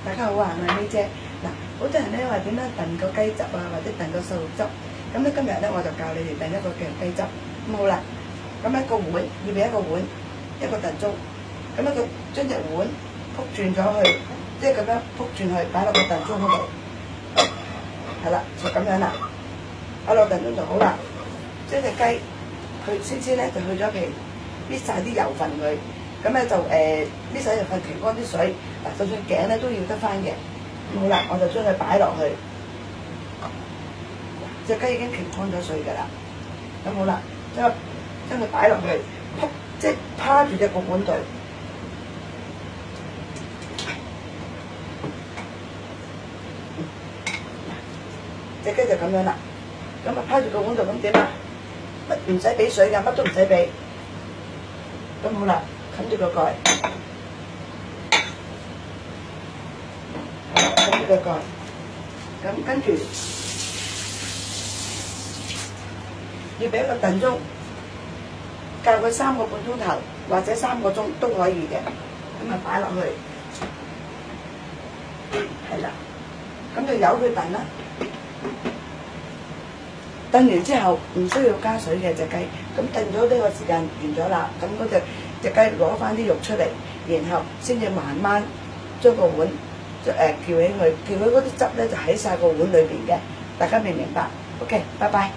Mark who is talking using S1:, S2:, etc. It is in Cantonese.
S1: 大家好啊，我係 May姐。嗱，好多人咧話點樣燉個雞汁啊，或者燉個瘦肉汁。咁咧今日咧我就教你哋燉一個嘅雞汁。咁好啦，咁一個碗，預備一個碗，一個燉盅。咁一個將隻碗撲轉咗去，即係咁樣撲轉去，擺落個燉盅嗰度。係啦，就咁樣啦。擺落燉盅就好啦。將隻雞佢先咧就去咗皮，搣晒啲油份佢。咁咧就搣晒油份，停乾啲水。嗱，就算頸咧都要得翻嘅。咁好啦，我就將佢擺落去。隻雞已經停乾咗水㗎啦。咁好啦，將佢擺落去，即係趴住隻個碗度。隻雞就咁樣啦。咁啊趴住個碗度咁點啊？乜唔使俾水㗎，乜都唔使俾。咁好啦，冚住個蓋。冚住個蓋。咁跟住要俾一個燉盅，教佢3個半鐘頭或者3個鐘都可以嘅。咁啊擺落去，係啦。咁就由佢燉啦。燉完之後唔需要加水嘅隻雞，咁燉咗呢個時間完咗啦，咁嗰隻雞攞翻啲肉出嚟，然後先至慢慢將個碗撬起佢，撬起嗰啲汁咧就喺晒個碗裏邊嘅，大家明唔明白 ？OK， 拜拜。